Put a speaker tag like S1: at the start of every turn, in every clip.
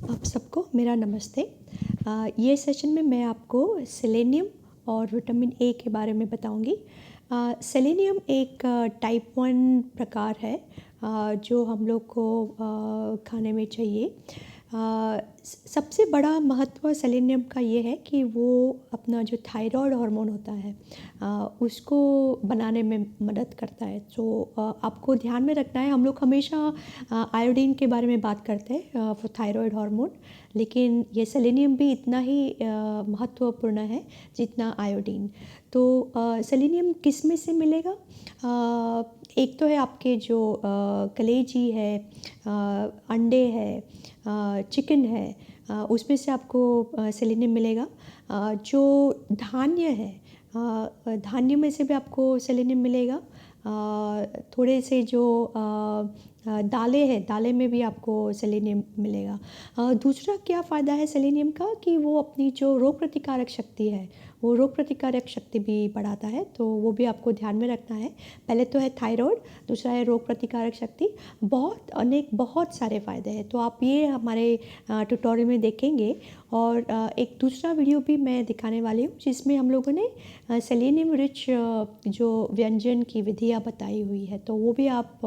S1: आप सबको मेरा नमस्ते। ये सेशन में मैं आपको सेलेनियम और विटामिन ए के बारे में बताऊंगी। सेलेनियम एक टाइप 1 प्रकार है जो हम लोग को खाने में चाहिए। सबसे बड़ा महत्व सेलेनियम का ये है कि वो अपना जो थायराइड हार्मोन होता है उसको बनाने में मदद करता है। तो आपको ध्यान में रखना है, हम लोग हमेशा आयोडीन के बारे में बात करते हैं फॉर थायराइड हार्मोन, लेकिन ये सेलेनियम भी इतना ही महत्वपूर्ण है जितना आयोडीन। तो सेलेनियम किस में से मिलेगा? एक तो है आपके जो कलेजी है, अंडे है, चिकन है, उसमें से आपको सेलेनियम मिलेगा। जो धान्य है, धान्य में से भी आपको सेलेनियम मिलेगा। थोड़े से जो दालें हैं, दालें में भी आपको सेलेनियम मिलेगा। दूसरा क्या फ़ायदा है सेलेनियम का कि वो अपनी जो रोग प्रतिकारक शक्ति है, वो रोग प्रतिकारक शक्ति भी बढ़ाता है, तो वो भी आपको ध्यान में रखना है। पहले तो है थायराइड, दूसरा है रोग प्रतिकारक शक्ति। बहुत सारे फ़ायदे हैं, तो आप ये हमारे ट्यूटोरियल में देखेंगे। और एक दूसरा वीडियो भी मैं दिखाने वाली हूँ जिसमें हम लोगों ने सेलेनियम रिच जो व्यंजन की विधियाँ बताई हुई है, तो वो भी आप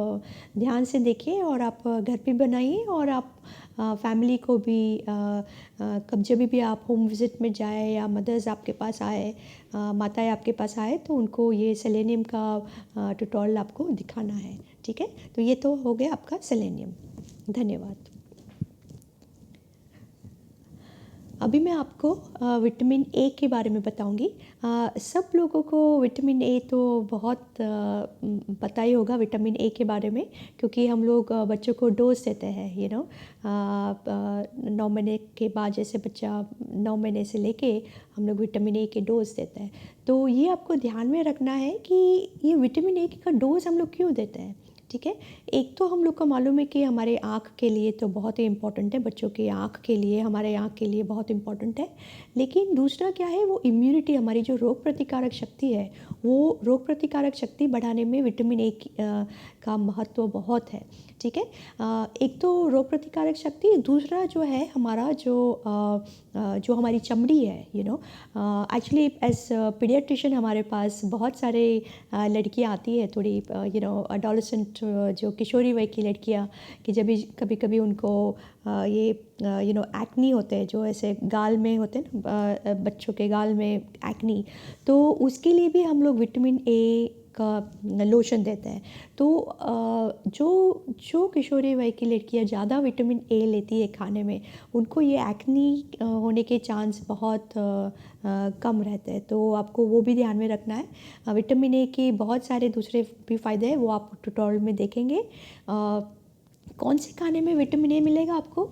S1: ध्यान से देखिए और आप घर पे बनाइए। और आप फैमिली को भी कब जब भी आप होम विज़िट में जाए या मदर्स आपके पास आए, माताएं आपके पास आए, तो उनको ये सेलेनियम का ट्यूटोरियल आपको दिखाना है। ठीक है, तो ये तो हो गया आपका सेलेनियम। धन्यवाद। अभी मैं आपको विटामिन ए के बारे में बताऊंगी। सब लोगों को विटामिन ए तो बहुत पता ही होगा विटामिन ए के बारे में, क्योंकि हम लोग बच्चों को डोज देते हैं 9 महीने के बाद। जैसे बच्चा 9 महीने से लेके हम लोग विटामिन ए के डोज देते हैं। तो ये आपको ध्यान में रखना है कि ये विटामिन ए का डोज हम लोग क्यों देते हैं। ठीक है, एक तो हम लोग को मालूम है कि हमारे आँख के लिए तो बहुत ही इम्पोर्टेंट है, बच्चों की आँख के लिए, हमारे आँख के लिए बहुत इम्पोर्टेंट है। लेकिन दूसरा क्या है, वो इम्यूनिटी, हमारी जो रोग प्रतिकारक शक्ति है, वो रोग प्रतिकारक शक्ति बढ़ाने में विटामिन ए का महत्व बहुत है। ठीक है, एक तो रोग प्रतिकारक शक्ति, दूसरा जो है हमारा जो हमारी चमड़ी है। एक्चुअली एज पीडियाट्रिशियन हमारे पास बहुत सारे लड़कियां आती है, थोड़ी अडोलेसेंट जो किशोरी वय की लड़कियां, कि जब भी कभी कभी उनको ये एक्नी होते हैं, जो ऐसे गाल में होते हैं ना, बच्चों के गाल में एक्नी, तो उसके लिए भी हम लोग विटामिन ए का लोशन देते हैं। तो जो किशोरी वय की लड़कियां ज़्यादा विटामिन ए लेती है खाने में, उनको ये एक्नी होने के चांस बहुत कम रहते हैं। तो आपको वो भी ध्यान में रखना है। विटामिन ए के बहुत सारे दूसरे भी फ़ायदे हैं, वो आप ट्यूटोरियल में देखेंगे। कौन से खाने में विटामिन ए मिलेगा आपको?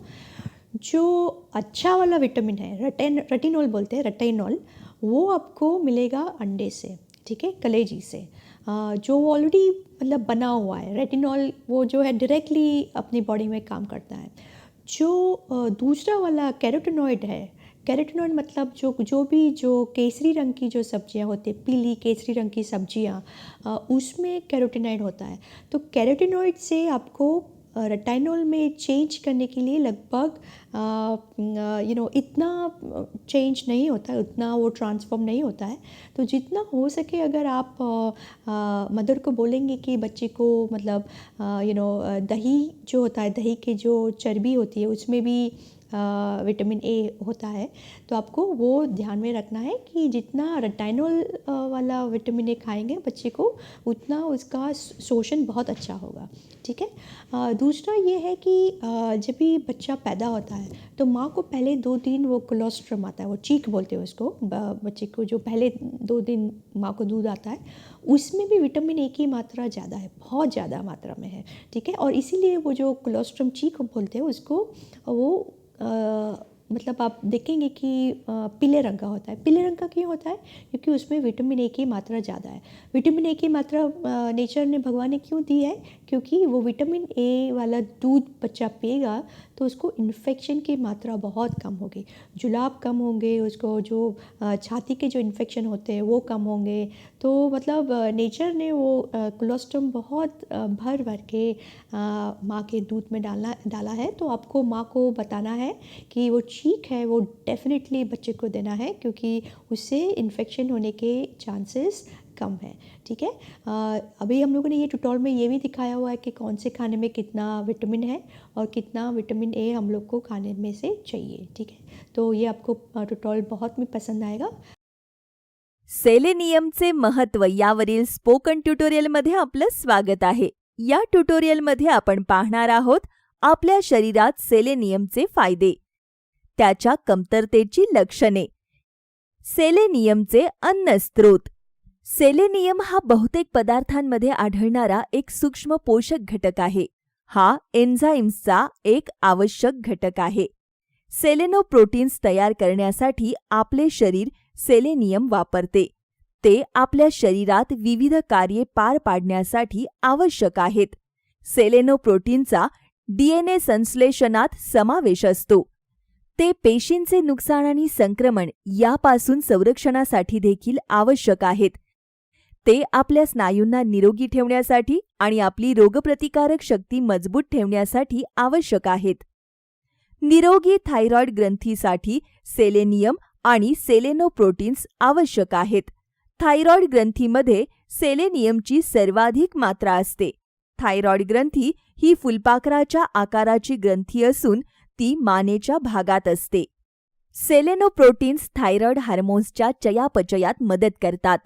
S1: जो अच्छा वाला विटामिन है, रेटिनॉल बोलते हैं, रेटिनॉल, वो आपको मिलेगा अंडे से। ठीक है, कलेजी से, जो ऑलरेडी मतलब बना हुआ है। रेटिनॉल वो जो है डायरेक्टली अपनी बॉडी में काम करता है। जो दूसरा वाला कैरोटीनॉइड है, कैरोटीनॉइड मतलब जो केसरी रंग की जो सब्जियां होती हैं, पीली केसरी रंग की सब्जियां, उसमें कैरोटीनॉइड होता है। तो कैरोटीनॉइड से आपको रेटिनॉल में चेंज करने के लिए लगभग इतना चेंज नहीं होता है, उतना वो ट्रांसफॉर्म नहीं होता है। तो जितना हो सके, अगर आप मदर को बोलेंगे कि बच्चे को मतलब दही जो होता है, दही के जो चर्बी होती है, उसमें भी विटामिन ए होता है, तो आपको वो ध्यान में रखना है कि जितना रेटिनॉल वाला विटामिन ए खाएंगे बच्चे को, उतना उसका शोषण बहुत अच्छा होगा। ठीक है, दूसरा ये है कि जब भी बच्चा पैदा होता है, तो माँ को पहले 2 दिन वो कोलोस्ट्रम आता है, वो चीक बोलते हैं उसको, बच्चे को जो पहले 2 दिन माँ को दूध आता है, उसमें भी विटामिन ए की मात्रा ज़्यादा है, बहुत ज़्यादा मात्रा में है। ठीक है, और इसीलिए वो जो कोलोस्ट्रम चीक बोलते हैं उसको, वो मतलब आप देखेंगे कि पीले रंग का होता है। पीले रंग का क्यों होता है? क्योंकि उसमें विटामिन ए की मात्रा ज़्यादा है। विटामिन ए की मात्रा नेचर ने, भगवान ने क्यों दी है? क्योंकि वो विटामिन ए वाला दूध बच्चा पिएगा तो उसको इन्फेक्शन की मात्रा बहुत कम होगी, जुलाब कम होंगे, उसको जो छाती के जो इन्फेक्शन होते हैं वो कम होंगे। तो मतलब नेचर ने वो कोलोस्ट्रम बहुत भर भर के माँ के दूध में डाला है। तो आपको माँ को बताना है कि वो चीक है वो डेफिनेटली बच्चे को देना है, क्योंकि उससे इन्फेक्शन होने के चांसेस कम है। ठीक है। अभी हम लोगों ने ये ट्यूटोरियल में ये भी दिखाया हुआ है कि कौन से खाने में कितना विटामिन है और कितना विटामिन ए हम लोग को खाने में से चाहिए। ठीक है, तो ये आपको ट्यूटोरियल बहुत में पसंद आएगा।
S2: सेलेनियमचे महत्त्व यावरील स्पोकन ट्युटोरियलमध्ये आपलं स्वागत आहे. या ट्युटोरियलमध्ये आपण पाहणार आहोत आपल्या शरीरात सेलेनियमचे फायदे, त्याच्या कमतरतेची लक्षणे, सेलेनियमचे अन्न स्रोत. सेलेनियम हा बहुतेक पदार्थांमध्ये आढळणारा एक सूक्ष्म पोषक घटक आहे. हा एन्झाईम्सचा एक आवश्यक घटक आहे. सेलेनोप्रोटीन्स तयार करण्यासाठी आपले शरीर सेलेनियम वापरते. ते आपल्या शरीरात विविध कार्ये पार पाडण्यासाठी आवश्यक आहेत. सेलेनोप्रोटीनचा DNA संश्लेषणात समावेश असतो. ते पेशींचे नुकसान आणि संक्रमण यापासून संरक्षणासाठी देखील आवश्यक आहेत. ते आपल्या स्नायूंना निरोगी ठेवण्यासाठी आणि आपली रोगप्रतिकारक शक्ती मजबूत ठेवण्यासाठी आवश्यक आहेत. निरोगी थायरॉइड ग्रंथीसाठी सेलेनियम आणि सेलेनोप्रोटीन्स आवश्यक आहेत. थायरॉइड ग्रंथीमध्ये सेलेनियमची सर्वाधिक मात्रा असते. थायरॉइड ग्रंथी ही फुलपाखराच्या आकाराची ग्रंथी असून ती मानेच्या भागात असते. सेलेनोप्रोटीन्स थायरॉइड हार्मोन्सच्या चयापचयात मदत करतात.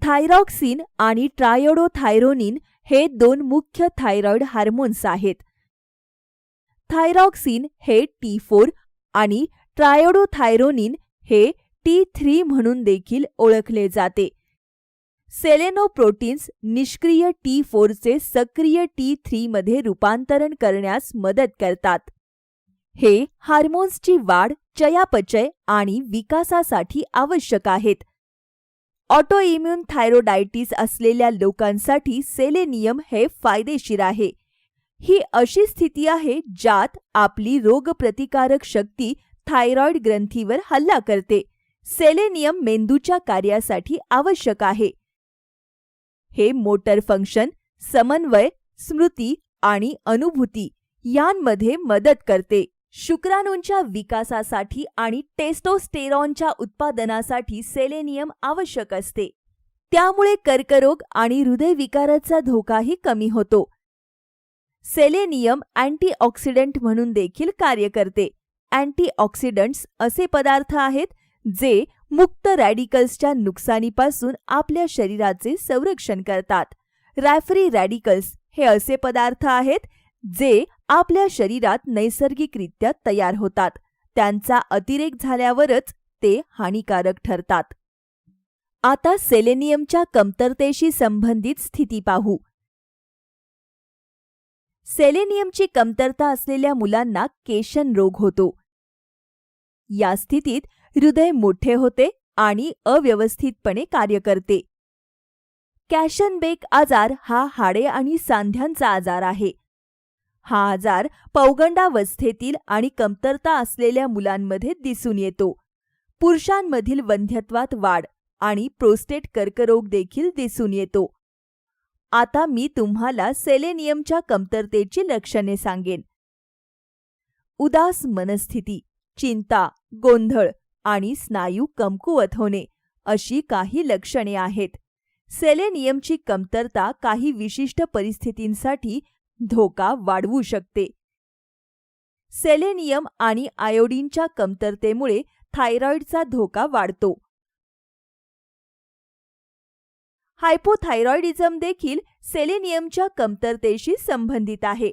S2: थायरॉक्सिन आणि ट्रायोडोथायरोनिन हे 2 मुख्य थायरॉइड हार्मोन्स आहेत. थायरॉक्सिन हे T4 आणि ट्रायोडोथायरोनिन हे T3 म्हणून देखील ओळखले जाते. सेलेनोप्रोटीन्स निष्क्रिय T4 चे सक्रिय T3 मध्ये रूपांतरण करण्यास मदत करतात. हे हार्मोन्सची वाढ, चयापचय आणि विकासासाठी आवश्यक आहेत. ऑटोइम्यून थायरॉइडायटिस असलेल्या लोकांसाठी सेलेनियम हे फायदेशीर आहे. ही अशी स्थिती आहे ज्यात आपली रोगप्रतिकारक शक्ती थायरॉइड ग्रंथीवर हल्ला करते. सेलेनियम मेंदूच्या कार्यासाठी आवश्यक आहे. हे मोटर फंक्शन, समन्वय, स्मृती आणि अनुभूती यांमध्ये मदत करते. शुक्राणूंच्या विकासासाठी आणि टेस्टोस्टेरॉनच्या उत्पादनासाठी सेलेनियम आवश्यक असते. त्यामुळे कर्करोग आणि हृदयविकाराचा धोकाही कमी होतो. सेलेनियम अँटीऑक्सिडंट म्हणून देखील कार्य करते. अँटीऑक्सिडंट्स असे पदार्थ आहेत जे मुक्त रॅडिकल्सच्या नुकसानीपासून आपल्या शरीराचे संरक्षण करतात. फ्री रॅडिकल्स हे असे पदार्थ आहेत जे आपल्या शरीरात नैसर्गिकरित्या तयार होतात. त्यांचा अतिरेक झाल्यावरच ते हानिकारक ठरतात. आता सेलेनियमच्या कमतरतेशी संबंधित स्थिती पाहू. सेलेनियमची कमतरता असलेल्या मुलांना केशन रोग होतो. या स्थितीत हृदय मोठे होते आणि अव्यवस्थितपणे कार्य करते. कॅशनबेक आजार हा हाडे आणि सांध्यांचा आजार आहे. हा आजार पौगंडावस्थेतील आणि कमतरता असलेल्या मुलांमध्ये दिसून येतो. पुरुषांमधील वंध्यत्वात वाढ आणि प्रोस्टेट कर्करोग देखील दिसून येतो. आता मी तुम्हाला सेलेनियमच्या कमतरतेची लक्षणे सांगेन. उदास मनस्थिती, चिंता, गोंधळ आणि स्नायू कमकुवत होणे अशी काही लक्षणे आहेत. सेलेनियमची कमतरता काही विशिष्ट परिस्थितींसाठी धोका वाढवू शकते. सेलेनियम आणि आयोडीनच्या कमतरतेमुळे थायरॉइडचा धोका वाढतो. हायपोथायरॉइडिझम देखील सेलेनियमच्या कमतरतेशी संबंधित आहे.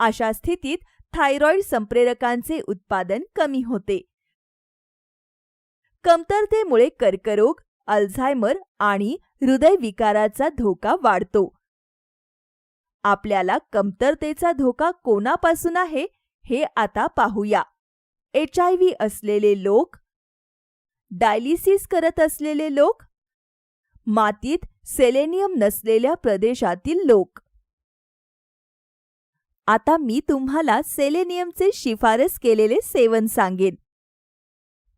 S2: अशा स्थितीत थायरॉइड संप्रेरकांचे उत्पादन कमी होते. कमतरतेमुळे कर्करोग, अल्झायमर आणि हृदयविकाराचा धोका वाढतो. आपल्याला कमतरतेचा धोका कोणापासून आहे हे आता पाहूया. HIV असलेले लोक, डायलिसिस करत असलेले लोक, मातीत सेलेनियम नसलेल्या प्रदेशातील लोक. आता मी तुम्हाला सेलेनियमचे शिफारस केलेले सेवन सांगेन.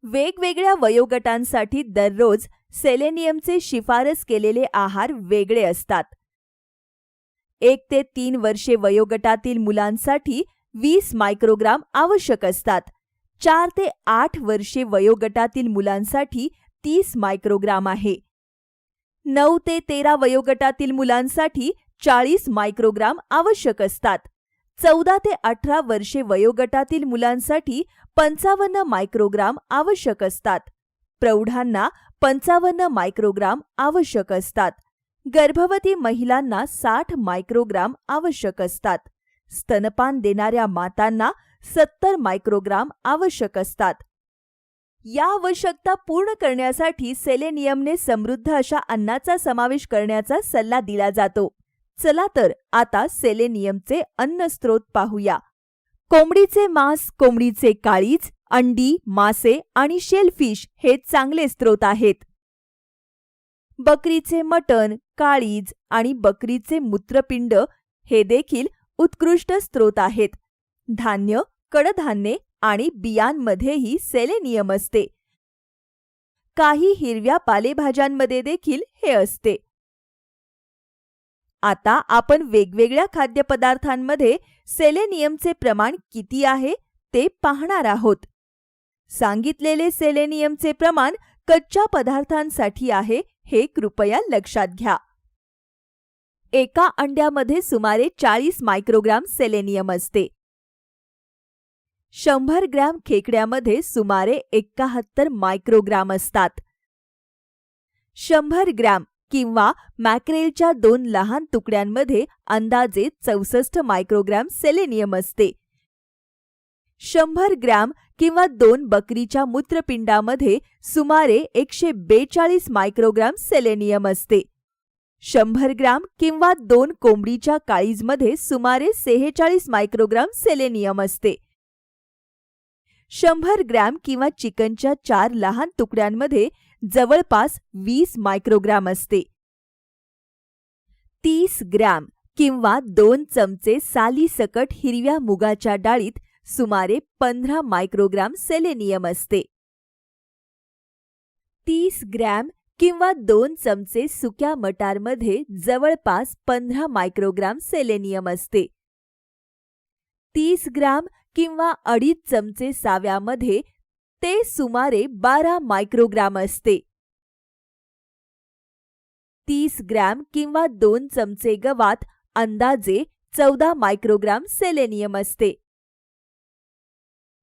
S2: वेगवेगळ्या वयोगटांसाठी दररोज सेलेनियमचे शिफारस केलेले आहार वेगळे असतात. 1 ते 3 वर्षे वयोगटातील मुलांसाठी 20 मायक्रोग्राम आवश्यक असतात. 4 ते 8 वर्षे वयोगटातील मुलांसाठी 30 मायक्रोग्राम आहे. 9 ते 13 वयोगटातील मुलांसाठी 40 मायक्रोग्राम आवश्यक असतात. 14 ते 18 वर्षे वयोगटातील मुलांसाठी 55 मायक्रोग्राम आवश्यक असतात. प्रौढांना 55 मायक्रोग्राम आवश्यक असतात. गर्भवती महिलांना 60 मायक्रोग्राम आवश्यक असतात. स्तनपान देणाऱ्या मातांना 70 मायक्रोग्राम आवश्यक असतात. या आवश्यकता पूर्ण करण्यासाठी सेलेनियमने समृद्ध अशा अन्नाचा समावेश करण्याचा सल्ला दिला जातो. चला तर आता सेलेनियमचे अन्न स्रोत पाहूया. कोंबडीचे मांस, कोंबडीचे काळीज, अंडी, मासे आणि शेलफिश हे चांगले स्रोत आहेत. बकरीचे मटण, काळीज आणि बकरीचे मूत्रपिंड हे देखील उत्कृष्ट स्रोत आहेत. धान्य, कडधान्ये आणि बियांमध्येही सेलेनियम असते. काही हिरव्या पालेभाज्यांमध्ये देखील हे असते. आता आपण वेगवेगळ्या खाद्यपदार्थांमध्ये सेलेनियमचे प्रमाण किती आहे ते पाहणार आहोत. सांगितलेले सेलेनियमचे प्रमाण कच्च्या पदार्थांसाठी आहे हे कृपया लक्षात घ्या. एका अंड्यामध्ये सुमारे 40 मायक्रोग्राम सेलेनियम असते. 100 ग्रॅम खेकड्यामध्ये सुमारे 71 मायक्रोग्राम असतात. 100 ग्रॅम किंवा मॅक्रेलच्या 2 लहान तुकड्यांमध्ये अंदाजे 64 मायक्रोग्राम सेलेनियम असते. 100 ग्रॅम किंवा 2 बकरीच्या मूत्रपिंडामध्ये सुमारे 142 मायक्रोग्राम सेलेनियम असते. 100 ग्रॅम किंवा 2 कोंबडीच्या काळीजमध्ये सुमारे 46 मायक्रोग्राम सेलेनियम असते. 100 ग्रॅम किंवा चिकनच्या 4 लहान तुकड्यांमध्ये जवळपास 20 मायक्रोग्राम असते. 30 ग्रॅम किंवा 2 चमचे सालीसकट हिरव्या मुगाच्या डाळीत सुमारे 15 मायक्रोग्राम सेलेनियम असते. 30 ग्रॅम किंवा 2 चमचे सुक्या मटारमध्ये जवळपास 15 मायक्रोग्राम सेलेनियम असते. 30 ग्रॅम किंवा 2.5 चमचे साव्यामध्ये ते सुमारे 12 मायक्रोग्राम असते. 30 ग्रॅम किंवा 2 चमचे गव्हात अंदाजे 14 मायक्रोग्राम सेलेनियम असते.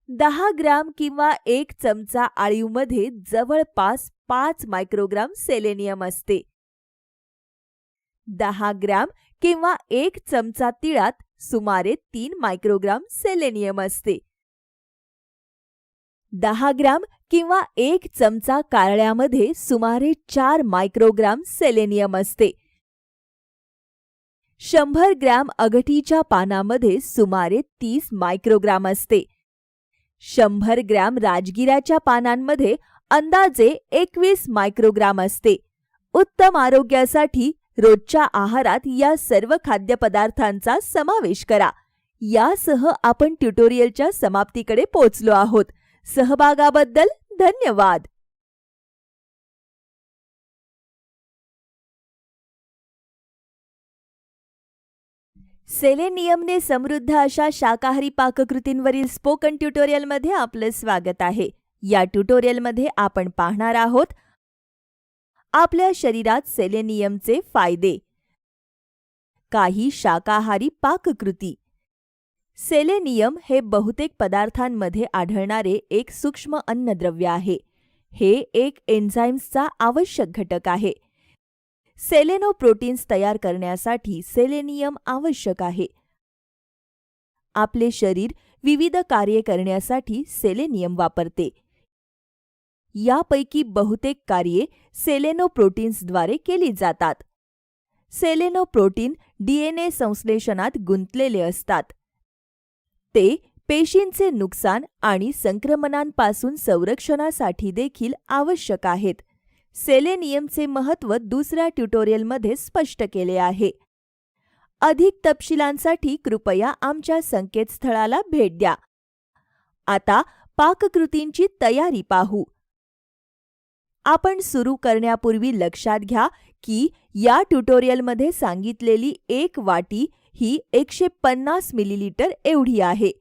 S2: 10 ग्रॅम किंवा 1 चमचा आळीवमध्ये जवळपास 5 मायक्रोग्राम सेलेनियम असते. 10 ग्रॅम किंवा 1 चमचा तिळात सुमारे 3 मायक्रोग्राम सेलेनियम असते. 10 ग्रॅम किंवा 1 चमचा कारळ्यामध्ये सुमारे 4 मायक्रोग्राम सेलेनियम असते. 100 ग्रॅम अगटीच्या पानामध्ये सुमारे 30 मायक्रोग्राम असते. 100 ग्रॅम राजगिराच्या पानांमध्ये अंदाजे 21 मायक्रोग्राम असते. उत्तम आरोग्यासाठी रोजच्या आहारात या सर्व खाद्यपदार्थांचा समावेश करा. यासह आपण ट्युटोरियलच्या समाप्तीकडे पोहोचलो आहोत. सहभागाबद्दल धन्यवाद. सेलेनियमने समृद्ध अशा शाकाहारी पाककृतींवरील स्पोकन ट्युटोरियलमध्ये आपलं स्वागत आहे. या ट्युटोरियलमध्ये आपण पाहणार आहोत आपल्या शरीरात सेलेनियमचे फायदे. काही शाकाहारी पाककृती. सेलेनियम हे बहुतेक पदार्थांमध्ये आढळणारे एक सूक्ष्म अन्नद्रव्य आहे. हे एक एन्झाईम्सचा आवश्यक घटक आहे. सेलेनोप्रोटीन्स तयार करण्यासाठी सेलेनियम आवश्यक आहे. आपले शरीर विविध कार्ये करण्यासाठी सेलेनियम वापरते. यापैकी बहुतेक कार्ये सेलेनोप्रोटीन्सद्वारे केली जातात. सेलेनोप्रोटीन DNA संश्लेषणात गुंतलेले असतात. ते पेशींचे नुकसान आणि संक्रमणांपासून संरक्षणासाठी देखील आवश्यक आहेत. सेलेनियमचे महत्त्व दुसऱ्या ट्युटोरियलमध्ये स्पष्ट केले आहे. अधिक तपशिलांसाठी कृपया आमच्या संकेतस्थळाला भेट द्या. आता पाककृतींची तयारी पाहू. आपण सुरू करण्यापूर्वी लक्षात घ्या की या ट्युटोरियलमध्ये सांगितलेली 1 वाटी ही 150 मिलीलिटर एवढी आहे.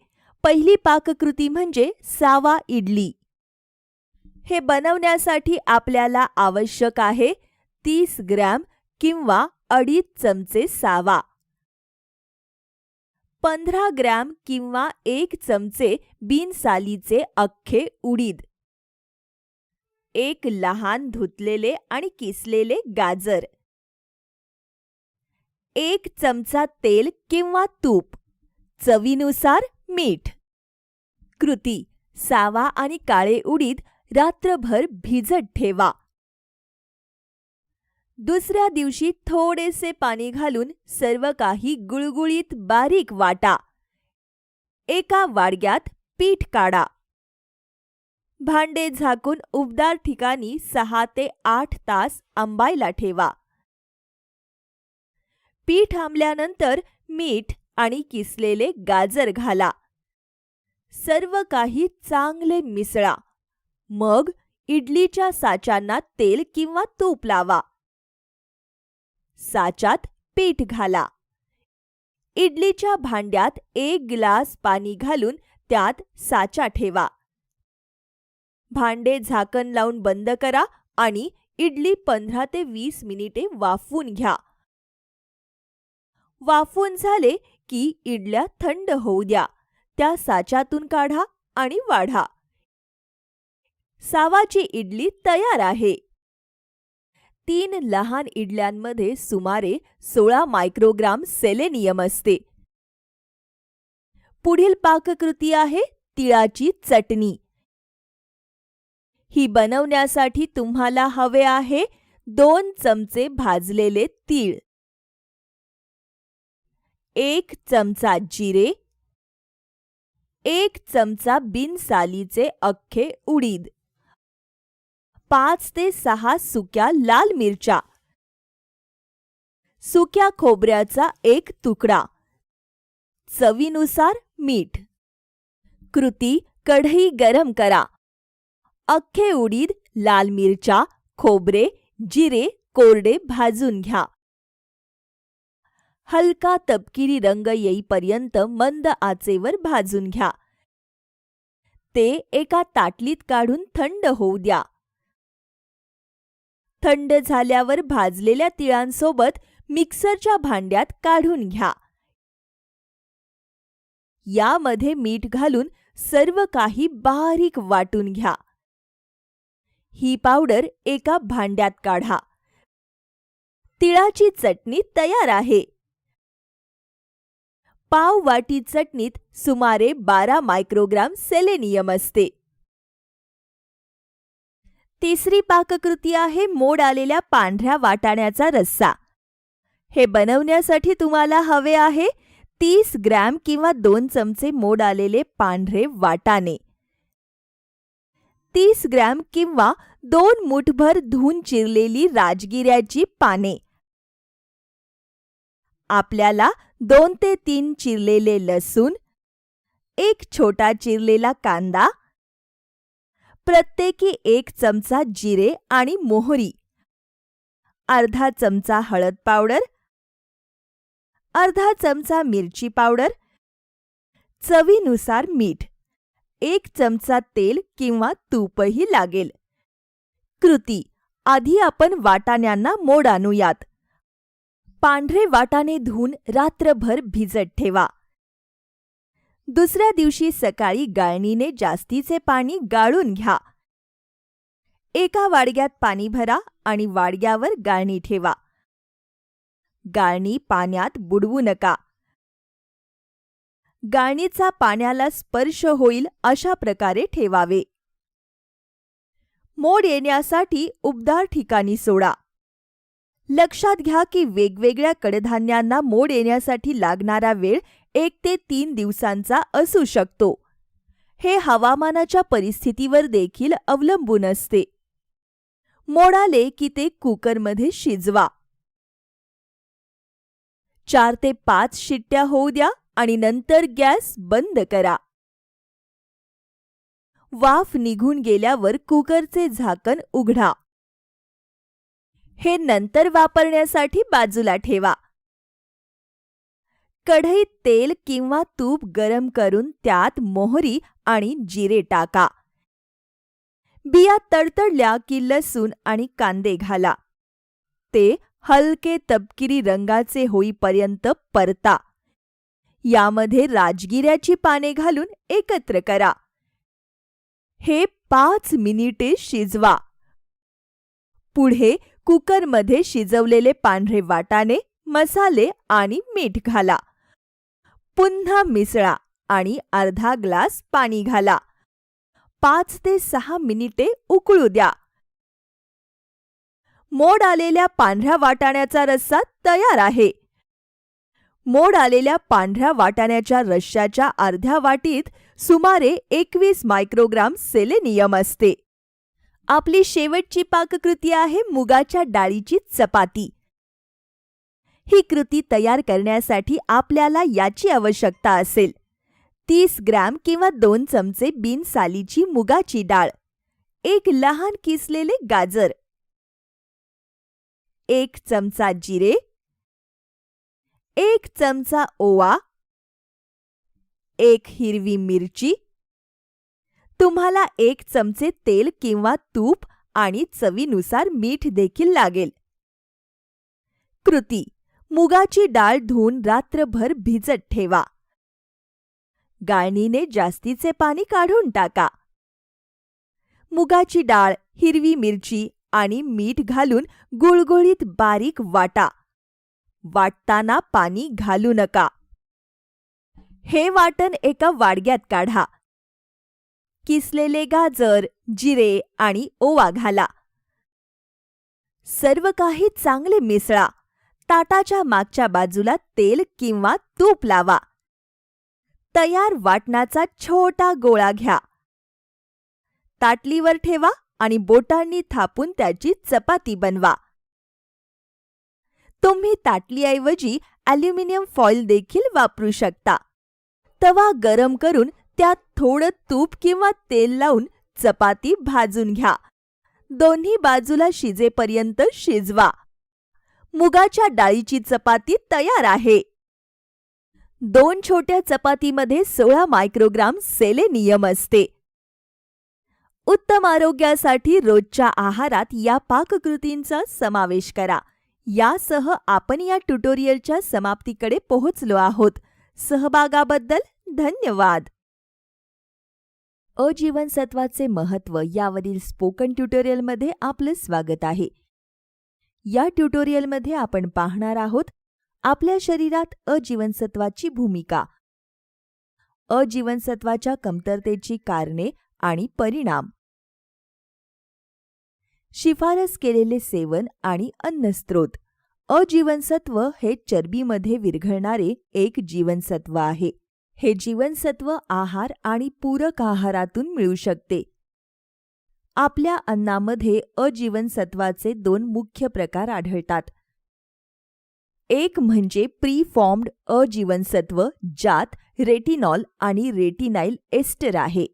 S2: पहिली पाककृती म्हणजे सावा इडली. हे बनवण्यासाठी आपल्याला आवश्यक आहे 30 ग्रॅम किंवा 2.5 चमचे सावा, 15 ग्रॅम किंवा 1 चमचे बिनसालीचे अख्खे उडीद, 1 लहान धुतलेले आणि किसलेले गाजर, 1 चमचा तेल किंवा तूप, चवीनुसार मीठ. कृती: सावा आणि काळे उडीद रात्रभर भिजत ठेवा. दुसऱ्या दिवशी थोडेसे पाणी घालून सर्व काही गुळगुळीत बारीक वाटा. एका वाडग्यात पीठ काढा. भांडे झाकून उबदार ठिकाणी 6 ते 8 तास आंबायला ठेवा. पीठ आंबल्यानंतर मीठ आणि किसलेले गाजर घाला. सर्व काही चांगले मिसळा. मग इडलीच्या साचांना तेल किंवा तूप लावा. साच्यात पीठ घाला. इडलीच्या भांड्यात 1 ग्लास पाणी घालून त्यात साचा ठेवा. भांडे झाकण लावून बंद करा आणि इडली 15 ते 20 मिनिटे वाफवून घ्या. वाफवून झाले की इडल्या थंड होऊ द्या. त्या साच्यातून काढा आणि वाढा. सावाची इडली तयार आहे. 3 लहान इडल्यांमध्ये सुमारे 16 मायक्रोग्राम सेलेनियम असते. पुढील पाककृती आहे तिळाची चटणी. ही बनवण्यासाठी तुम्हाला हवे आहे 2 चमचे भाजलेले तीळ, 1 चमचा जिरे, 1 चमचा बिनसालीचे अख्खे उडीद, 5 ते 6 सुक्या लाल मिरच्या, सुक्या खोबऱ्याचा 1 तुकडा, चवीनुसार मीठ. कृती: कढई गरम करा. अख्खे उडीद, लाल मिरच्या, खोबरे, जिरे कोरडे भाजून घ्या. हलका तपकिरी रंग येईपर्यंत मंद आचेवर भाजून घ्या. ते एका ताटलीत काढून थंड होऊ द्या. थंड झाल्यावर भाजलेल्या तिळांसोबत मिक्सरच्या भांड्यात काढून घ्या. यामध्ये मीठ घालून सर्व काही बारीक वाटून घ्या. ही पावडर एका भांड्यात काढा. तिळाची चटणी तयार आहे. पाव वाटी चटणीत सुमारे 12 मायक्रोग्राम सेलेनियम असते. तिसरी पाककृती आहे मोड आलेल्या पांढऱ्या वाटाण्याचा रस्सा. हे बनवण्यासाठी तुम्हाला हवे आहे 30 ग्रॅम किंवा 2 चमचे मोड आलेले पांढरे वाटाणे, 30 ग्रॅम किंवा 2 मुठभर धुवून चिरलेली राजगिऱ्याची पाने. आपल्याला 2 ते 3 चिरलेले लसूण, 1 छोटा चिरलेला कांदा, प्रत्येकी 1 चमचा जिरे आणि मोहरी, अर्धा चमचा हळद पावडर, अर्धा चमचा मिरची पावडर, चवीनुसार मीठ, 1 चमचा तेल किंवा तूपही लागेल. कृती: आधी आपण वाटाण्यांना मोड आणूयात. पांढरे वाटाणे धुवून रात्रभर भिजत ठेवा. दुसऱ्या दिवशी सकाळी गाळणीने जास्तीचे पाणी गाळून घ्या. एका वाडग्यात पाणी भरा आणि वाडग्यावर गाळणी ठेवा. गाळणी पाण्यात बुडवू नका. गाळणीचा पाण्याला स्पर्श होईल अशा प्रकारे ठेवावे. मोड येण्यासाठी उबदार ठिकाणी सोडा. लक्षात घ्या की वेगवेगळ्या कडधान्यांना मोड येण्यासाठी लागणारा वेळ 1 ते 3 दिवसांचा असू शकतो. हे हवामानाच्या परिस्थितीवर देखील अवलंबून असते. मोड आले की ते कुकरमध्ये शिजवा. 4 ते 5 शिट्ट्या होऊ द्या आणि नंतर गॅस बंद करा. वाफ निघून गेल्यावर कुकरचे झाकण उघडा. हे नंतर वापरण्यासाठी बाजूला ठेवा. कढईत तेल किंवा तूप गरम करून त्यात मोहरी आणि जिरे टाका. बिया तडतडल्या की लसूण आणि कांदे घाला. ते हलके तपकिरी रंगाचे होईपर्यंत परता. यामध्ये राजगिऱ्याची पाने घालून एकत्र करा. हे 5 मिनिटे शिजवा. पुढे कुकरमध्ये शिजवलेले पांढरे वाटाणे, मसाले आणि मीठ घाला. पुन्हा मिसळा आणि अर्धा ग्लास पाणी घाला. 5 ते 6 मिनिटे उकळू द्या. मोड आलेल्या पांढऱ्या वाटाण्याचा रस्सा तयार आहे. मोड आलेल्या पांढऱ्या वाटाण्याच्या रश्श्याच्या अर्ध्या वाटीत सुमारे 21 मायक्रोग्राम सेलेनियम असते. आपली शेवटची पाककृती आहे मुगाच्या डाळीची चपाती. ही कृती तयार करण्यासाठी आपल्याला याची आवश्यकता असेल: 30 ग्रॅम किंवा 2 चमचे बिनसालीची मुगाची डाळ, 1 लहान किसलेले गाजर, 1 चमचा जिरे, 1 चमचा ओवा, 1 हिरवी मिरची. तुम्हाला 1 चमचे तेल किंवा तूप आणि चवीनुसार मीठ देखील लागेल. कृती: मुगाची डाळ धुवून रात्रभर भिजत ठेवा. गाळणीने जास्तीचे पाणी काढून टाका. मुगाची डाळ, हिरवी मिरची आणि मीठ घालून गुळगुळीत बारीक वाटा. वाटताना पाणी घालू नका. हे वाटण एका वाडग्यात काढा. किसलेले गाजर, जिरे आणि ओवा घाला. सर्व काही चांगले मिसळा. ताटाच्या मागच्या बाजूला तेल किंवा तूप लावा. तयार वाटणाचा छोटा गोळा घ्या. ताटलीवर ठेवा आणि बोटांनी थापून त्याची चपाती बनवा. तुम्ही ताटलीऐवजी ॲल्युमिनियम फॉइल देखील वापरू शकता. तवा गरम करून त्यात थोडं तूप किंवा तेल लावून चपाती भाजून घ्या. दोन्ही बाजूला शिजेपर्यंत शिजवा. मुगाच्या डाळीची चपाती तयार आहे. 2 छोट्या चपातीमध्ये 16 मायक्रोग्राम सेलेनियम असते. उत्तम आरोग्यासाठी रोजच्या आहारात या पाककृतींचा समावेश करा. यासह आपण या ट्युटोरियलच्या समाप्तीकडे पोहोचलो आहोत. सहभागाबद्दल धन्यवाद. अजीवनसत्वाचे महत्त्व यावरील स्पोकन ट्युटोरियलमध्ये आपलं स्वागत आहे. या ट्युटोरियलमध्ये आपण पाहणार आहोत आपल्या शरीरात अजीवनसत्वाची भूमिका, अजीवनसत्वाच्या कमतरतेची कारणे आणि परिणाम, शिफारस केलेले सेवन आणि अन्नस्रोत. अजीवनसत्व हे चरबीमध्ये विरघळणारे एक जीवनसत्व आहे. हे जीवनसत्व आहार आणि पूरक आहारातून मिळू शकते. आपल्या अन्नामध्ये अजीवनसत्वाचे 2 मुख्य प्रकार आढळतात. एक म्हणजे प्री-फॉर्म्ड अजीवनसत्व, ज्यात रेटिनॉल आणि रेटिनाइल एस्टर आहे.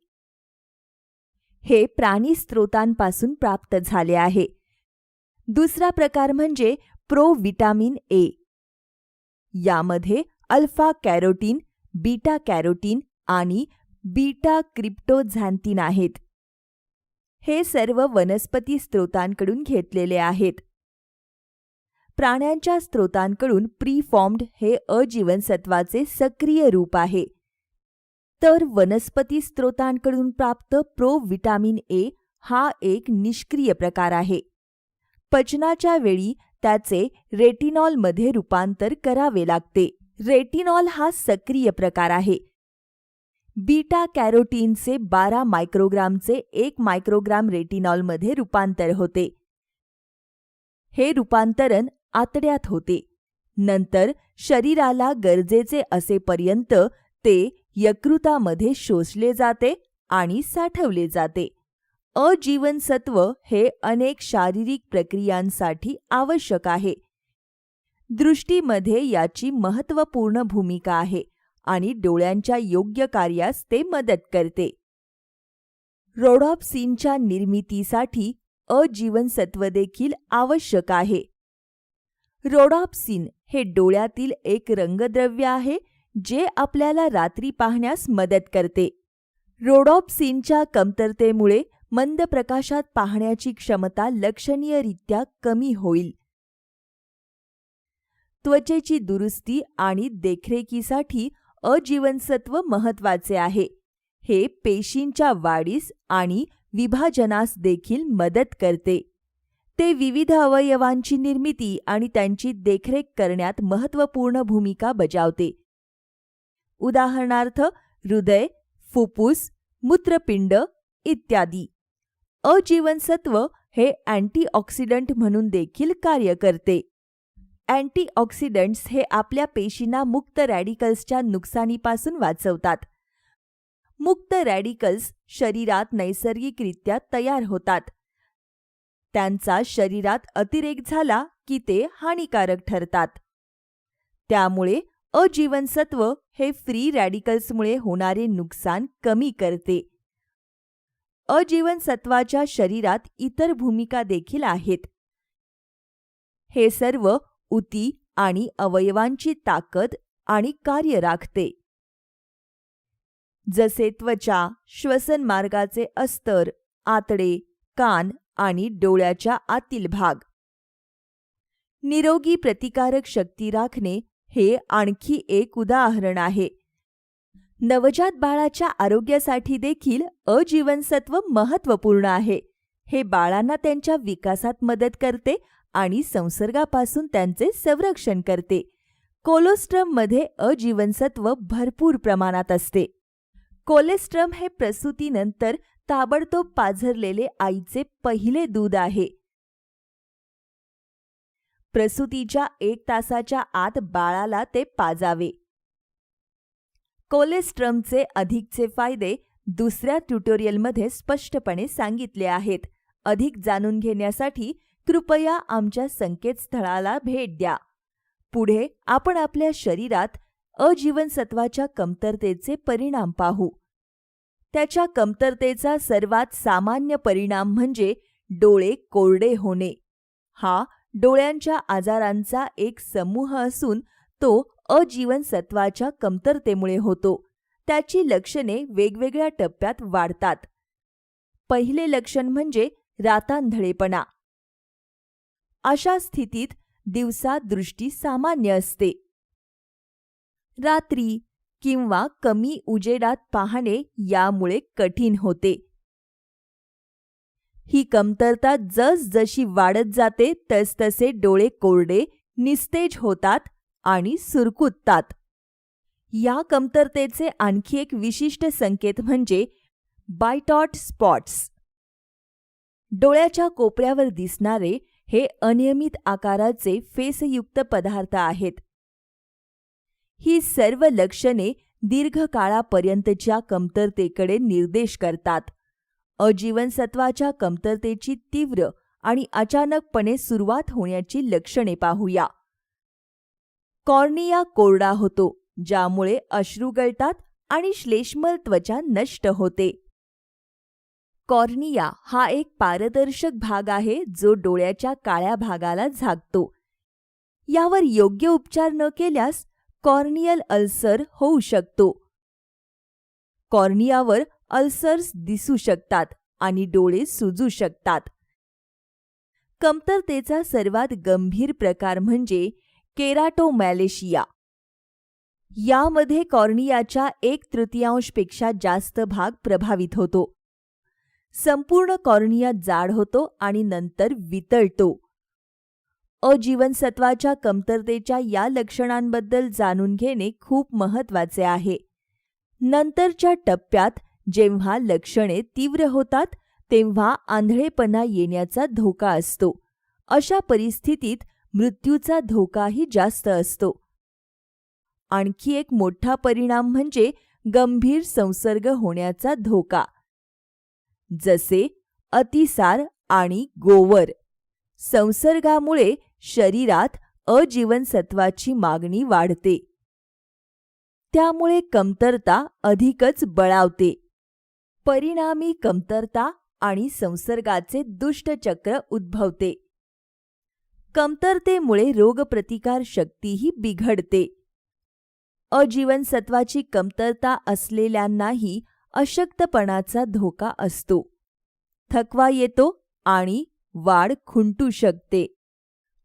S2: हे प्राणी स्त्रोतांपासून प्राप्त झाले आहे. दुसरा प्रकार म्हणजे प्रोव्हिटॅमिन ए. यामध्ये अल्फा कॅरोटीन, बीटा कॅरोटीन आणि बीटा क्रिप्टोझॅन्थिन आहेत. हे सर्व वनस्पती स्त्रोतांकडून घेतलेले आहेत. प्राण्यांच्या स्त्रोतांकडून प्री-फॉर्म्ड हे अजीवनसत्वाचे सक्रिय रूप आहे. तर वनस्पती स्त्रोतांकडून प्राप्त प्रोव्हिटॅमिन ए हा एक निष्क्रिय प्रकार आहे. पचनाच्या वेळी त्याचे रेटिनॉलमध्ये रूपांतर करावे लागते. रेटिनॉल हा सक्रिय प्रकार आहे. बीटा कॅरोटीनचे 12 मायक्रोग्रामचे 1 मायक्रोग्राम रेटिनॉलमध्ये रूपांतर होते. हे रूपांतरण आतड्यात होते. नंतर शरीराला गरजेचे असेपर्यंत ते यकृतामध्ये शोषले जाते आणि साठवले जाते. अजीवनसत्व हे अनेक शारीरिक प्रक्रियांसाठी आवश्यक आहे. दृष्टीमध्ये याची महत्त्वपूर्ण भूमिका आहे आणि डोळ्यांच्या योग्य कार्यास ते मदत करते. रोडॉप्सिनच्या निर्मितीसाठी अजीवनसत्व देखील आवश्यक आहे. रोडॉप्सिन हे डोळ्यातील एक रंगद्रव्य आहे जे आपल्याला रात्री पाहण्यास मदत करते. रोडॉप्सिनच्या कमतरतेमुळे मंद प्रकाशात पाहण्याची क्षमता लक्षणीयरित्या कमी होईल. त्वचेची दुरुस्ती आणि देखरेखीसाठी अजीवनसत्व महत्त्वाचे आहे. हे पेशींच्या वाढीस आणि विभाजनास देखील मदत करते. ते विविध अवयवांची निर्मिती आणि त्यांची देखरेख करण्यात महत्त्वपूर्ण भूमिका बजावते. उदाहरणार्थ हृदय, फुफ्फुस, मूत्रपिंड इत्यादी. अजीवनसत्व हे अँटीऑक्सिडंट म्हणून देखील कार्य करते. अँटीऑक्सिडंट्स हे आपल्या पेशींना मुक्त रॅडिकल्सच्या नुकसानीपासून वाचवतात. मुक्त रॅडिकल्स शरीरात नैसर्गिकरित्या तयार होतात. त्यांचा शरीरात अतिरेक झाला की ते हानिकारक ठरतात. त्यामुळे अजीवनसत्व हे फ्री रॅडिकल्समुळे होणारे नुकसान कमी करते. अजीवनसत्वाच्या शरीरात इतर भूमिका देखील आहेत. हे सर्व ऊती आणि अवयवांची ताकद आणि कार्य राखते. जसे त्वचा, श्वसनमार्गाचे अस्तर, आतडे, कान आणि डोळ्याच्या आतील भाग. निरोगी प्रतिकारक शक्ती राखणे हे आणखी एक उदाहरण आहे. नवजात बाळाच्या आरोग्यासाठी देखील अजीवनसत्व महत्त्वपूर्ण आहे. हे बाळांना त्यांच्या विकासात मदत करते आणि संसर्गापासून त्यांचे संरक्षण करते. कोलोस्ट्रममध्ये अजीवनसत्व भरपूर प्रमाणात असते. कोलेस्ट्रम हे प्रसूतीनंतर ताबडतोब पाझरलेले आईचे पहिले दूध आहे. प्रसूतीच्या 1 तासाच्या आत बाळाला ते पाजावे. कोलेस्ट्रमचे अधिकचे फायदे दुसऱ्या ट्युटोरियलमध्ये स्पष्टपणे सांगितले आहेत. अधिक जाणून घेण्यासाठी कृपया आमच्या संकेतस्थळाला भेट द्या. पुढे आपण आपल्या शरीरात अजीवनसत्वाच्या कमतरतेचे परिणाम पाहू. त्याच्या कमतरतेचा सर्वात सामान्य परिणाम म्हणजे डोळे कोरडे होणे. हा डोळ्यांच्या आजारांचा एक समूह असून तो अजीवनसत्वाच्या कमतरतेमुळे होतो. त्याची लक्षणे वेगवेगळ्या टप्प्यात वाढतात. पहिले लक्षण म्हणजे रातांधळेपणा. अशा स्थितीत दिवसा दृष्टी सामान्य असते. रात्री किंवा कमी उजेडात पाहणे यामुळे कठीण होते. ही कमतरता जसजशी वाढत जाते तसतसे डोळे कोरडे, निस्तेज होतात आणि सुरकुततात. या कमतरतेचे आणखी एक विशिष्ट संकेत म्हणजे बायटॉट स्पॉट्स. डोळ्याच्या कोपऱ्यावर दिसणारे हे अनियमित आकाराचे फेसयुक्त पदार्थ आहेत. ही सर्व लक्षणे दीर्घकाळापर्यंतच्या कमतरतेकडे निर्देश करतात. अजीवनसत्वाच्या कमतरतेची तीव्र आणि अचानकपणे सुरुवात होण्याची लक्षणे पाहूया. कॉर्निया कोरडा होतो, ज्यामुळे अश्रू गळतात आणि श्लेष्मल त्वचा नष्ट होते. कॉर्निया हा एक पारदर्शक भाग आहे जो डोळ्याच्या काळ्या भागाला झाकतो. यावर योग्य उपचार न केल्यास कॉर्नियल अल्सर होऊ शकतो. कॉर्नियावर अल्सर्स दिसू शकतात आणि डोळे सुजू शकतात. कमतरतेचा सर्वात गंभीर प्रकार म्हणजे केराटोमॅलेशिया. यामध्ये कॉर्नियाच्या 1/3 पेक्षा जास्त भाग प्रभावित होतो. संपूर्ण कॉर्निया जाड होतो आणि नंतर वितळतो. अजीवनसत्वाच्या कमतरतेच्या या लक्षणांबद्दल जाणून घेणे खूप महत्त्वाचे आहे. नंतरच्या टप्प्यात जेव्हा लक्षणे तीव्र होतात तेव्हा आंधळेपणा येण्याचा धोका असतो. अशा परिस्थितीत मृत्यूचा धोकाही जास्त असतो. आणखी एक मोठा परिणाम म्हणजे गंभीर संसर्ग होण्याचा धोका, जसे अतिसार आणि गोवर. संसर्गामुळे शरीरात अजीवनसत्वाची मागणी वाढते. त्यामुळे कमतरता अधिकच बळावते. परिणामी कमतरता आणि संसर्गाचे दुष्टचक्र उद्भवते. कमतरतेमुळे रोगप्रतिकार शक्तीही बिघडते. अजीवनसत्वाची कमतरता असलेल्यांनाही अशक्तपणाचा धोका असतो. थकवा येतो आणि वाढ खुंटू शकते.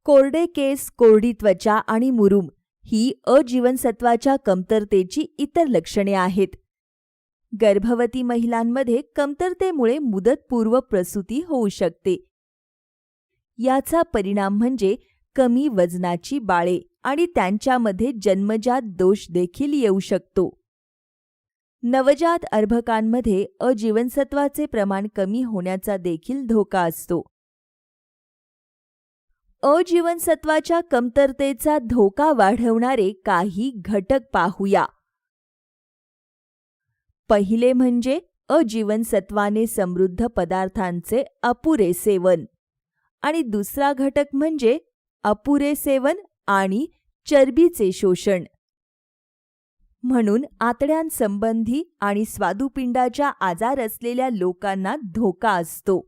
S2: कोरडे केस, कोरडी त्वचा आणि मुरूम ही अजीवनसत्वाच्या कमतरतेची इतर लक्षणे आहेत. गर्भवती महिलांमध्ये कमतरतेमुळे मुदतपूर्व प्रसूती होऊ शकते. याचा परिणाम म्हणजे कमी वजनाची बाळे आणि त्यांच्यामध्ये जन्मजात दोष देखील येऊ शकतो. नवजात अर्भकांमध्ये अजीवनसत्वाचे प्रमाण कमी होण्याचा देखील धोका असतो. अजीवनसत्वाच्या कमतरतेचा धोका वाढवणारे काही घटक पाहूया. पहिले म्हणजे अजीवनसत्वाने समृद्ध पदार्थांचे अपुरे सेवन आणि दुसरा घटक म्हणजे अपुरे सेवन आणि चरबीचे शोषण. म्हणून आतड्यांसंबंधी आणि स्वादुपिंडाच्या आजार असलेल्या लोकांना धोका असतो.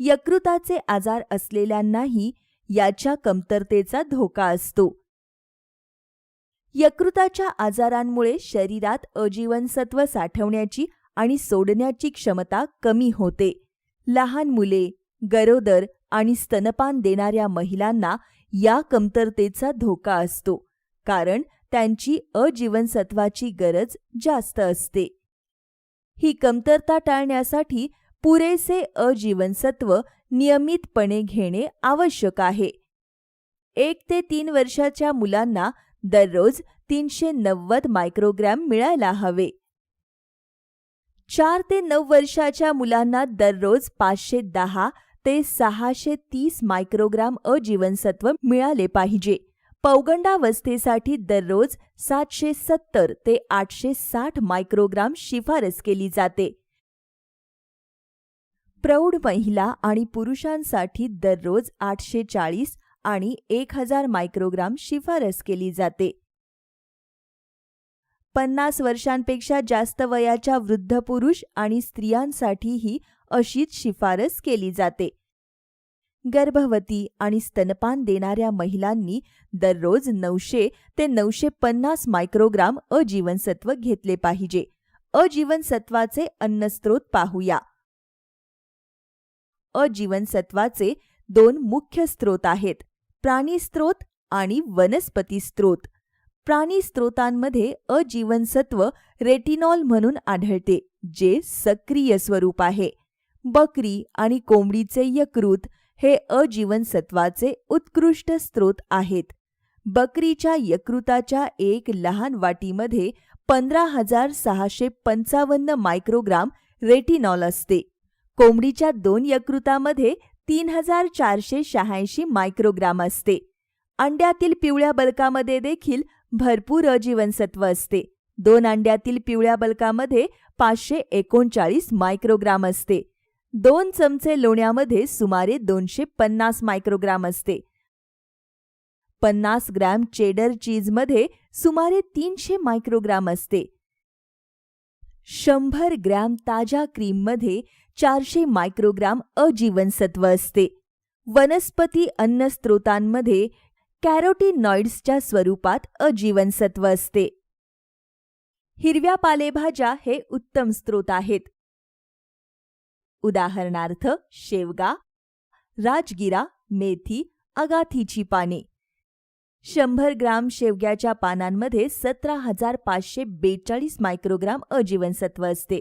S2: यकृताचे आजार असलेल्यांनाही याच्या कमतरतेचा धोका असतो. यकृताच्या आजारांमुळे शरीरात अजीवनसत्व साठवण्याची आणि सोडण्याची क्षमता कमी होते. लहान मुले, गरोदर आणि स्तनपान देणाऱ्या महिलांना या कमतरतेचा धोका असतो, कारण त्यांची अजीवनसत्वाची गरज जास्त असते. ही कमतरता टाळण्यासाठी पुरेसे अजीवनसत्व नियमितपणे घेणे आवश्यक आहे. 1 ते 3 वर्षाच्या मुलांना दररोज 390 मायक्रोग्रॅम मिळायला हवे. 4 ते 9 वर्षाच्या मुलांना दररोज 510 ते 630 मायक्रोग्राम अजीवनसत्व मिळाले पाहिजे. पौगंडावस्थेसाठी दररोज 770 ते 860 मायक्रोग्राम शिफारस केली जाते. प्रौढ महिला आणि पुरुषांसाठी दररोज 840 आणि 1000 मायक्रोग्राम शिफारस केली जाते. 50 वर्षांपेक्षा जास्त वयाच्या वृद्ध पुरुष आणि स्त्रियांसाठीही अशीच शिफारस केली जाते. गर्भवती आणि स्तनपान देणाऱ्या महिलांनी दररोज 900 ते 950 मायक्रोग्राम अजीवनसत्व घेतले पाहिजे. अजीवनसत्वाचे अन्नस्रोत पाहूया. अजीवनसत्वाचे 2 मुख्य स्रोत आहेत, प्राणी स्रोत आणि वनस्पती स्रोत. प्राणी स्रोतांमध्ये अजीवनसत्व रेटिनॉल म्हणून आढळते, जे सक्रिय स्वरूप आहे. बकरी आणि कोंबडीचे यकृत हे अजीवनसत्वाचे उत्कृष्ट स्रोत आहेत. बकरीच्या यकृताच्या एक लहान वाटीमध्ये 15,655 मायक्रोग्राम रेटिनॉल असते. कोंबडीच्या 2 यकृतामध्ये 3,486 मायक्रोग्राम असते. अंड्यातील पिवळ्या बलकामध्ये देखील भरपूर अजीवनसत्व असते. 2 अंड्यातील पिवळ्या बलकामध्ये 539 मायक्रोग्राम असते. 2 चमचे लोण्यामध्ये सुमारे 250 मायक्रोग्राम असते. 50 ग्रॅम चेडर चीजमध्ये सुमारे 300 मायक्रोग्राम असते. 100 ग्रॅम ताज्या क्रीममध्ये 400 मायक्रोग्राम अजीवनसत्व असते. वनस्पती अन्नस्रोतांमध्ये कॅरोटीनॉइड्सच्या स्वरूपात अजीवनसत्व असते. हिरव्या पालेभाज्या हे उत्तम स्रोत आहेत. उदाहरणार्थ शेवगा, राजगिरा, मेथी, अगाथीची पाने. 100 ग्राम शेवग्याच्या पानांमध्ये 17,542 मायक्रोग्राम अजीवनसत्व असते.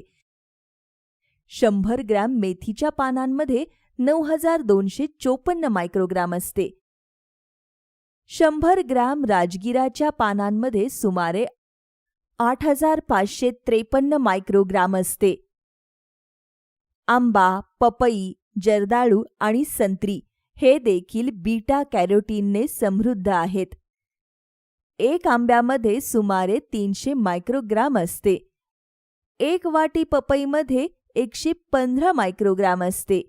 S2: 100 ग्रॅम मेथीच्या पानांमध्ये 9,254 मायक्रोग्राम असते. 100 ग्रॅम राजगिराच्या पानांमध्ये सुमारे 8,553 मायक्रोग्राम असते. आंबा, पपई, जर्दाळू आणि संत्री हे देखील बीटा कॅरोटीनने समृद्ध आहेत. 1 आंब्यामध्ये सुमारे 300 मायक्रोग्राम असते. 1 वाटी पपईमध्ये 115 मायक्रोग्राम असते.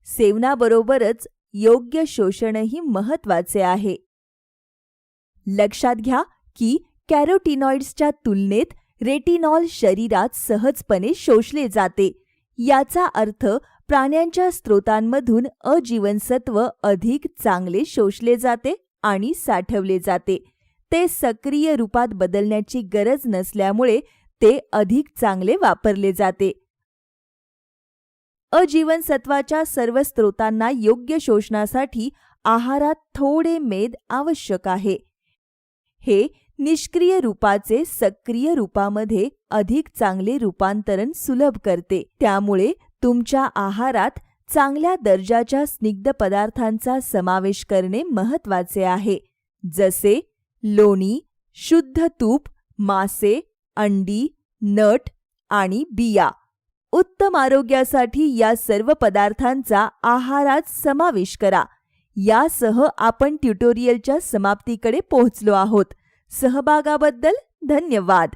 S2: सेवनाबरोबरच योग्य शोषणही महत्त्वाचे आहे. लक्षात घ्या की कॅरोटिनॉइड्सच्या तुलनेत रेटिनॉल शरीरात सहजपणे शोषले जाते. याचा अर्थ प्राण्यांच्या स्रोतांमधून अजीवनसत्व अधिक चांगले शोषले जाते आणि साठवले जाते. ते सक्रिय रूपात बदलण्याची गरज नसल्यामुळे ते अधिक चांगले वापरले जाते. अजीवनसत्वाच्या सर्व स्रोतांना योग्य शोषणासाठी आहारात थोडे मेद आवश्यक आहे. हे निष्क्रिय रूपाचे सक्रिय रूपामध्ये अधिक चांगले रूपांतरण सुलभ करते. त्यामुळे तुमच्या आहारात चांगल्या दर्जाच्या स्निग्ध पदार्थांचा समावेश करणे महत्त्वाचे आहे, जसे लोणी, शुद्ध तूप, मासे, अंडी, नट आणि बिया. उत्तम आरोग्यासाठी या सर्व पदार्थांचा आहारात समावेश करा. यासह आपण ट्युटोरियलच्या समाप्तीकडे पोहोचलो आहोत. सहभागाबद्दल धन्यवाद.